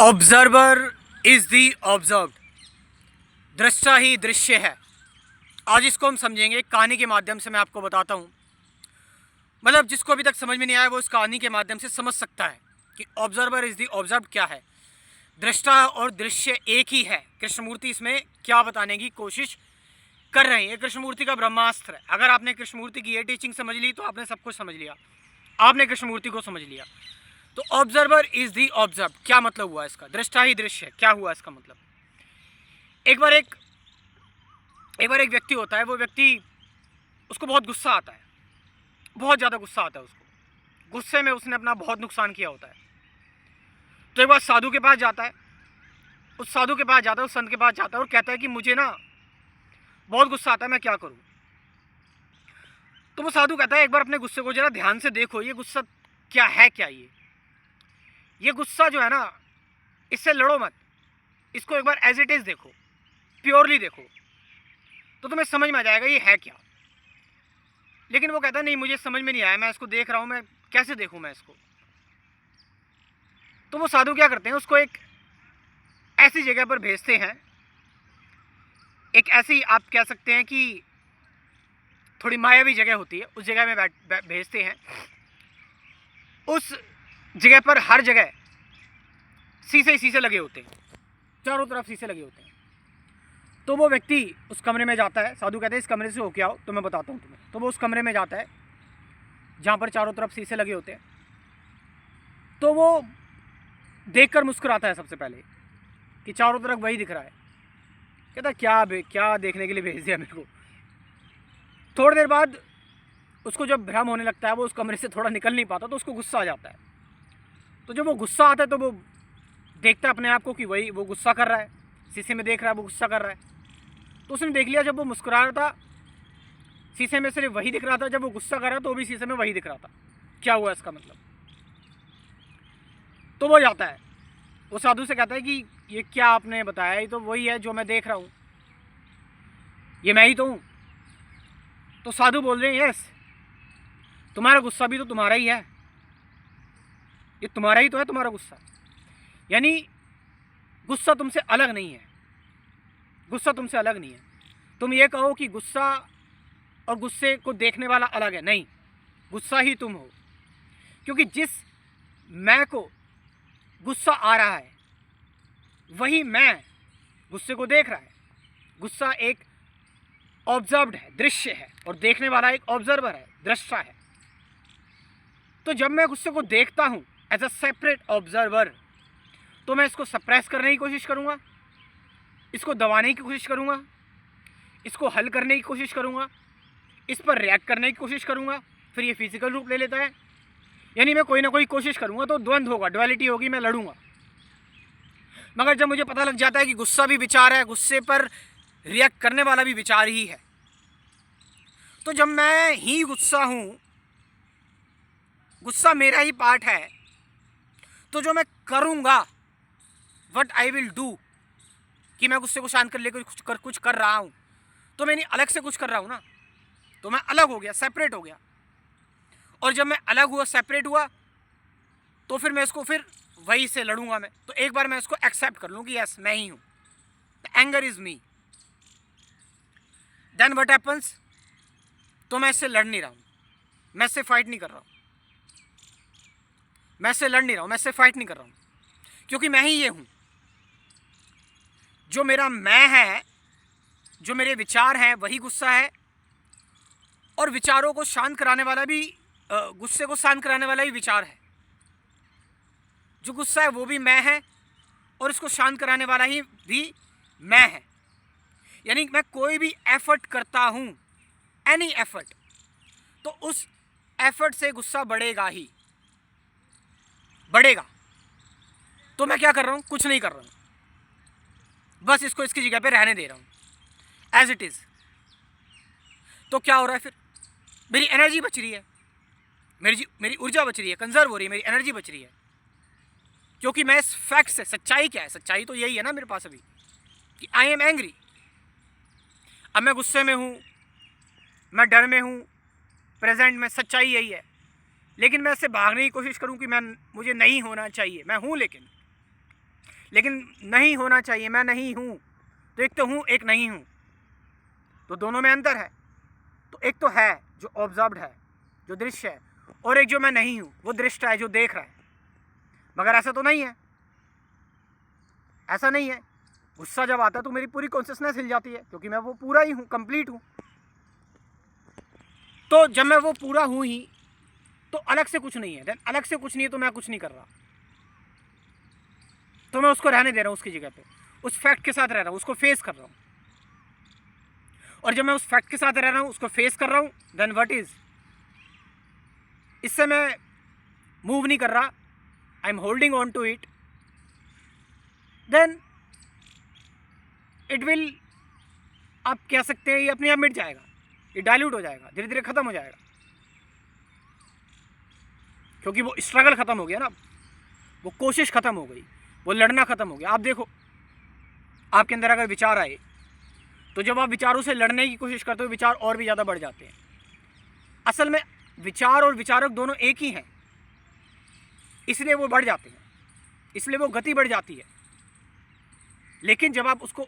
Observer is the observed. दृष्टा ही दृश्य है। आज इसको हम समझेंगे कहानी के माध्यम से। मैं आपको बताता हूँ, मतलब जिसको अभी तक समझ में नहीं आया वो इस कहानी के माध्यम से समझ सकता है कि ऑब्जर्वर इज दी ऑब्जर्व्ड क्या है। दृष्टा और दृश्य एक ही है। कृष्णमूर्ति इसमें क्या बताने की कोशिश कर रहे हैं। ये कृष्णमूर्ति का ब्रह्मास्त्र है। अगर आपने कृष्णमूर्ति की ये टीचिंग समझ ली तो आपने सब कुछ समझ लिया, आपने कृष्णमूर्ति को समझ लिया। तो ऑब्जर्वर इज दी ऑब्जर्व क्या मतलब हुआ इसका? दृष्टा ही दृश्य क्या हुआ इसका मतलब? एक बार एक व्यक्ति होता है। वो व्यक्ति, उसको बहुत गुस्सा आता है, बहुत ज़्यादा गुस्सा आता है उसको। गुस्से में उसने अपना बहुत नुकसान किया होता है। तो एक बार साधु के पास जाता है। उस साधु के पास जाता है, उस संत के पास जाता है और कहता है कि मुझे ना बहुत गुस्सा आता है, मैं क्या करूं? तो वो साधु कहता है एक बार अपने गुस्से को जरा ध्यान से देखो, ये गुस्सा क्या है, क्या ये गुस्सा जो है ना, इससे लड़ो मत, इसको एक बार एज इट इज देखो, प्योरली देखो, तो तुम्हें समझ में आ जाएगा ये है क्या। लेकिन वो कहता है नहीं, मुझे समझ में नहीं आया, मैं इसको देख रहा हूँ, मैं कैसे देखूँ मैं इसको? तो वो साधु क्या करते हैं, उसको एक ऐसी जगह पर भेजते हैं, एक ऐसी आप कह सकते हैं कि थोड़ी मायावी जगह होती है, उस जगह में भेजते हैं। उस जगह पर हर जगह शीशे ही शीशे लगे होते हैं, चारों तरफ शीशे लगे होते हैं। तो वो व्यक्ति उस कमरे में जाता है। साधु कहते हैं इस कमरे से होके आओ तो मैं बताता हूँ तुम्हें। तो वो उस कमरे में जाता है जहाँ पर चारों तरफ शीशे लगे होते हैं। तो वो देखकर मुस्कुराता है सबसे पहले कि चारों तरफ वही दिख रहा है। कहता है क्या देखने के लिए भेज दिया मेरे को। थोड़ी देर बाद उसको जब भ्रम होने लगता है, वो उस कमरे से थोड़ा निकल नहीं पाता, तो उसको गुस्सा आ जाता है। तो जब वो गुस्सा आता है तो वो देखता है अपने आप को कि वही वो गुस्सा कर रहा है, शीशे में देख रहा है वो गुस्सा कर रहा है। तो उसने देख लिया, जब वो मुस्कुरा रहा था शीशे में सिर्फ वही दिख रहा था, जब वो गुस्सा कर रहा था तो भी शीशे में वही दिख रहा था। क्या हुआ इसका मतलब? तो वो जाता है, वो साधु से कहता है कि ये क्या आपने बताया, ये तो वही है जो मैं देख रहा हूँ, ये मैं ही तो हूँ। तो साधु बोल रहे हैं यस, तुम्हारा गुस्सा भी तो तुम्हारा ही है, ये तुम्हारा ही तो है, तुम्हारा गुस्सा। यानी गुस्सा तुमसे अलग नहीं है, गुस्सा तुमसे अलग नहीं है। तुम ये कहो कि गुस्सा और गुस्से को देखने वाला अलग है, नहीं, गुस्सा ही तुम हो। क्योंकि जिस मैं को गुस्सा आ रहा है वही मैं गुस्से को देख रहा है। गुस्सा एक ऑब्जर्व्ड है, दृश्य है, और देखने वाला एक ऑब्जर्वर है, दृष्टा है। तो जब मैं गुस्से को देखता हूँ एज अ सेपरेट ऑब्जर्वर, तो मैं इसको सप्रेस करने की कोशिश करूँगा, इसको दबाने की कोशिश करूँगा, इसको हल करने की कोशिश करूँगा, इस पर रिएक्ट करने की कोशिश करूँगा, फिर ये फिजिकल रूप ले लेता है। यानी मैं कोई ना कोई कोशिश करूँगा तो द्वंद्व होगा, डुअलिटी होगी, मैं लड़ूंगा। मगर जब मुझे पता लग जाता है कि गुस्सा भी विचार है, गुस्से पर रिएक्ट करने वाला भी विचार ही है, तो जब मैं ही गुस्सा हूँ, गुस्सा मेरा ही पार्ट है, तो जो मैं करूँगा, व्हाट आई विल डू, कि मैं गुस्से को शांत कर लेकर कुछ कर रहा हूँ, तो मैं नहीं अलग से कुछ कर रहा हूँ ना, तो मैं अलग हो गया, सेपरेट हो गया। और जब मैं अलग हुआ, सेपरेट हुआ, तो फिर मैं इसको फिर वही से लड़ूंगा मैं। तो एक बार मैं इसको एक्सेप्ट कर लूँ कि यस मैं ही हूँ, anger is me, then what happens, तो मैं इससे लड़ नहीं रहा हूँ, मैं इससे फाइट नहीं कर रहा हूँ, मैं इससे लड़ नहीं रहा हूँ, मैं इससे फाइट नहीं कर रहा हूँ, क्योंकि मैं ही ये हूँ। जो मेरा मैं है, जो मेरे विचार हैं, वही गुस्सा है। और विचारों को शांत कराने वाला भी, गुस्से को शांत कराने वाला ही विचार है। जो गुस्सा है वो भी मैं है, और इसको शांत कराने वाला ही भी मैं है। यानी मैं कोई भी एफर्ट करता हूँ, एनी एफर्ट, तो उस एफर्ट से गुस्सा बढ़ेगा ही बढ़ेगा। तो मैं क्या कर रहा हूँ? कुछ नहीं कर रहा हूँ, बस इसको इसकी जगह पे रहने दे रहा हूँ एज इट इज़। तो क्या हो रहा है फिर? मेरी एनर्जी बच रही है, मेरी ऊर्जा बच रही है, कंजर्व हो रही है, मेरी एनर्जी बच रही है, क्योंकि मैं इस फैक्ट से, सच्चाई क्या है, सच्चाई तो यही है ना मेरे पास अभी, कि आई एम एंग्री। अब मैं गुस्से में हूँ, मैं डर में हूँ, प्रेजेंट में सच्चाई यही है। लेकिन मैं इससे भागने की कोशिश करूँ कि मुझे नहीं होना चाहिए, मैं हूँ, लेकिन लेकिन नहीं होना चाहिए, मैं नहीं हूँ। तो एक तो हूँ, एक नहीं हूँ, तो दोनों में अंतर है। तो एक तो है जो ऑब्जर्व्ड है, जो दृश्य है, और एक जो मैं नहीं हूँ, वो दृष्ट है, जो देख रहा है। मगर ऐसा तो नहीं है, ऐसा नहीं है। गुस्सा जब आता है तो मेरी पूरी कॉन्शियसनेस हिल जाती है, क्योंकि मैं वो पूरा ही हूँ, कंप्लीट हूँ। तो जब मैं वो पूरा हूँ ही, तो अलग से कुछ नहीं है। देन अलग से कुछ नहीं है तो मैं कुछ नहीं कर रहा, तो मैं उसको रहने दे रहा हूँ उसकी जगह पे, उस फैक्ट के साथ रह रहा हूँ, उसको फेस कर रहा हूँ। और जब मैं उस फैक्ट के साथ रह रहा हूँ, उसको फेस कर रहा हूँ, देन व्हाट इज, इससे मैं मूव नहीं कर रहा, I am holding on to it, then it will, आप कह सकते हैं ये अपने आप मिट जाएगा, ये डाइल्यूट हो जाएगा, धीरे धीरे खत्म हो जाएगा, क्योंकि वो स्ट्रगल खत्म हो गया ना, वो कोशिश खत्म हो गई, वो लड़ना खत्म हो गया। आप देखो, आपके अंदर अगर विचार आए, तो जब आप विचारों से लड़ने की कोशिश करते हो, विचार और भी ज़्यादा बढ़ जाते हैं। असल में विचार और विचारक दोनों एक ही हैं, इसलिए वो बढ़ जाते हैं, इसलिए वो गति बढ़ जाती है। लेकिन जब आप उसको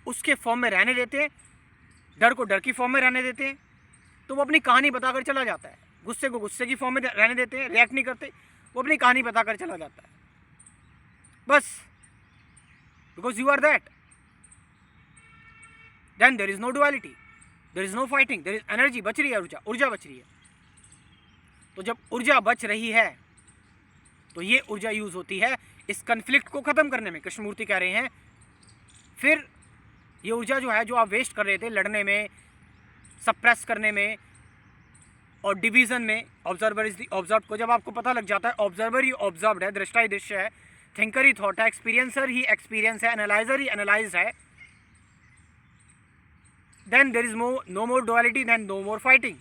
उसके फॉर्म में रहने देते हैं, डर को डर की फॉर्म में रहने देते हैं, तो वो अपनी कहानी बताकर चला जाता है। गुस्से को गुस्से की फॉर्म में रहने देते हैं, रिएक्ट नहीं करते, वो अपनी कहानी बताकर चला जाता है, बस। Because you are that, then there is no duality, there is no fighting, there is energy बच रही है, ऊर्जा बच रही है। तो जब ऊर्जा बच रही है, तो ये ऊर्जा यूज होती है इस कन्फ्लिक्ट को खत्म करने में। कृष्णमूर्ति कह रहे हैं, फिर ये ऊर्जा जो है, जो आप वेस्ट कर रहे थे लड़ने में, सप्रेस करने में और डिवीजन में, ऑब्जर्वर इज द ऑब्जर्व को जब आपको पता लग जाता है, ऑब्जर्वर ही ऑब्जर्व्ड है, दृष्टा ही दृश्य है, थिंकर ही थॉट है, एक्सपीरियंसर ही एक्सपीरियंस है, एनालाइजर ही एनालाइज है, then there is no more duality, then no more fighting,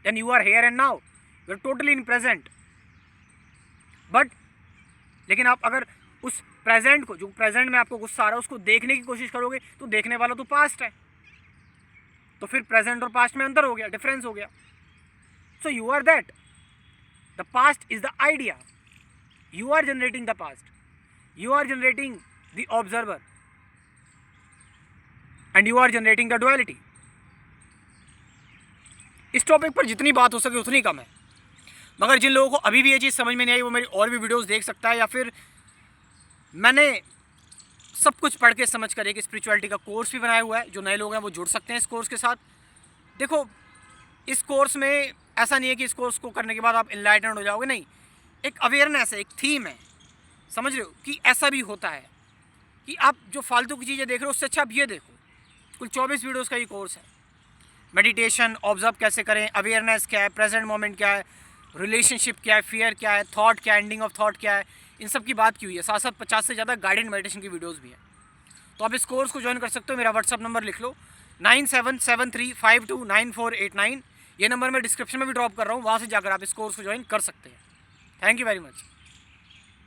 then you are here and now, you are totally in present. But लेकिन आप अगर उस प्रेजेंट को, जो प्रेजेंट में आपको गुस्सा आ रहा है, उसको देखने की कोशिश करोगे, तो देखने वाला तो पास्ट है, तो फिर प्रेजेंट और पास्ट में अंतर हो गया, डिफरेंस हो गया। So you are that, the past is the idea, you are generating the past, you are generating the observer, and you are generating the duality. इस टॉपिक पर जितनी बात हो सके उतनी कम है, मगर जिन लोगों को अभी भी ये चीज़ समझ में नहीं आई, वो मेरी और भी वीडियोस देख सकता है, या फिर मैंने सब कुछ पढ़ के समझ कर एक स्पिरिचुअलिटी का कोर्स भी बनाया हुआ है, जो नए लोग हैं वो जुड़ सकते हैं इस कोर्स के साथ। देखो, इस कोर्स में ऐसा नहीं है कि इस कोर्स को करने के बाद आप इनलाइटेंड हो जाओगे, नहीं, एक अवेयरनेस है, एक थीम है, समझ रहे हो, कि ऐसा भी होता है कि आप जो फालतू की चीज़ें देख रहे हो उससे अच्छा आप ये देखो। कुल 24 वीडियोस का ये कोर्स है। मेडिटेशन, ऑब्जर्व कैसे करें, अवेयरनेस क्या है, प्रेजेंट मोमेंट क्या है, रिलेशनशिप क्या है, फियर क्या है, थॉट क्या है, एंडिंग ऑफ थॉट क्या है, इन सब की बात की हुई है। साथ साथ 50 से ज़्यादा गाइडेड मेडिटेशन की वीडियोस भी हैं। तो आप इस कोर्स को ज्वाइन कर सकते हो। मेरा व्हाट्सअप नंबर लिख लो, 9773529489। ये नंबर मैं डिस्क्रिप्शन में भी ड्रॉप कर रहा हूँ, वहाँ से जाकर आप इस कोर्स को ज्वाइन कर सकते हैं। Thank you very much.